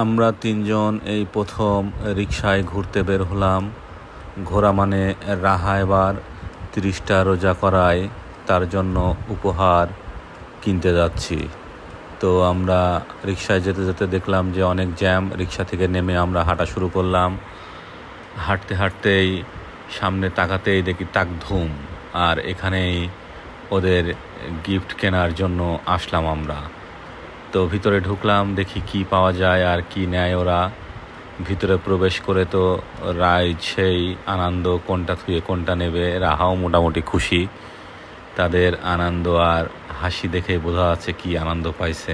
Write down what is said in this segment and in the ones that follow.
আমরা তিনজন এই প্রথম রিকশায় ঘুরতে বের হলাম। ঘোরা মানে রাহা এবার 30টা রোজা করায় তার জন্য উপহার কিনতে যাচ্ছি। তো আমরা রিকশায় যেতে যেতে দেখলাম যে অনেক জ্যাম। রিকশা থেকে নেমে আমরা হাঁটা শুরু করলাম। হাঁটতে হাঁটতেই সামনে তাকাতেই দেখি তাকধুম, আর এখানেই ওদের গিফট কেনার জন্য আসলাম আমরা। তো ভিতরে ঢুকলাম, দেখি কি পাওয়া যায় আর কি নেয় ওরা। ভিতরে প্রবেশ করে তো রাইজ সেই আনন্দ, কোনটা থুয়ে কোনটা নেবে। রাহাও মোটামুটি খুশি, তাদের আনন্দ আর হাসি দেখে বোঝা যাচ্ছে কি আনন্দ পাইছে।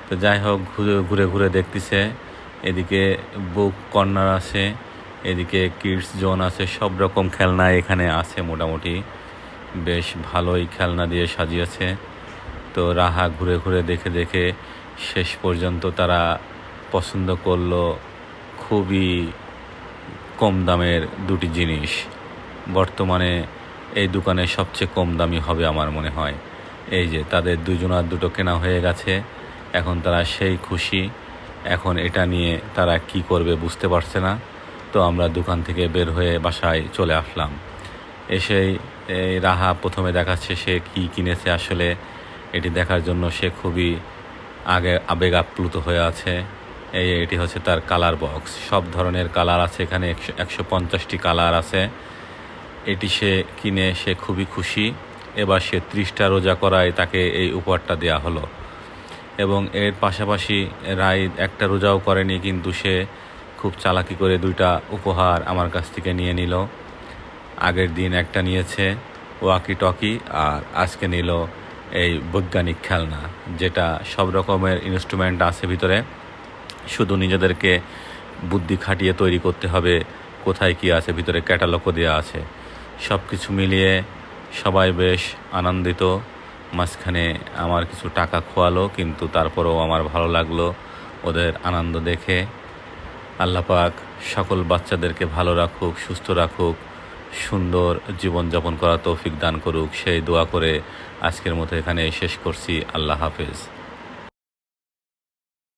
তো যাই হোক, ঘুরে ঘুরে দেখতেছে। এদিকে বুক কর্নার আছে, এদিকে কিডস জোন আছে, সব রকম খেলনা এখানে আছে। মোটামুটি বেশ ভালোই খেলনা দিয়ে সাজিয়েছে। তো রাহা ঘুরে ঘুরে দেখে দেখে শেষ পর্যন্ত তারা পছন্দ করলো খুবই কম দামের দুটি জিনিস। বর্তমানে এই দোকানে সবচেয়ে কম দামি হবে আমার মনে হয়। এই যে তাদের দুজনার দুটো কেনা হয়ে গেছে, এখন তারা সেই খুশি। এখন এটা নিয়ে তারা কি করবে বুঝতে পারছে না। তো আমরা দোকান থেকে বের হয়ে বাসায় চলে আসলাম। এসেই এই রাহা প্রথমে দেখাচ্ছে সে কি কিনেছে। আসলে এটি দেখার জন্য সে খুবই আবেগ আপ্লুত হয়ে আছে। এটি হচ্ছে তার কালার বক্স। সব ধরনের কালার আছে এখানে, 150টি কালার আছে। এটি সে কিনে সে খুবই খুশি। এবার সে 30টা রোজা করায় তাকে এই উপহারটা দেওয়া হলো। এবং এর পাশাপাশি রাইদ একটা রোজাও করেনি, কিন্তু সে খুব চালাকি করে 2টা উপহার আমার কাছ থেকে নিয়ে নিল। আগের দিন একটা নিয়েছে ওয়াকি টকি, আর আজকে নিল এই বৈজ্ঞানিক খেলনা, যেটা সব রকমের ইনস্ট্রুমেন্ট আছে ভিতরে। শুধু নিজেদেরকে বুদ্ধি খাটিয়ে তৈরি করতে হবে কোথায় কি আছে। ভিতরে ক্যাটালগও দেওয়া আছে। সব কিছু মিলিয়ে সবাই বেশ আনন্দিত। মাঝখানে আমার কিছু টাকা খোয়ালো, কিন্তু তারপরেও আমার ভালো লাগলো ওদের আনন্দ দেখে। আল্লাহ পাক সকল বাচ্চাদেরকে ভালো রাখুক, সুস্থ রাখুক, সুন্দর জীবনযাপন করার তৌফিক দান করুক, সেই দোয়া করে আজকের মতো এখানে শেষ করছি। আল্লাহ হাফেজ।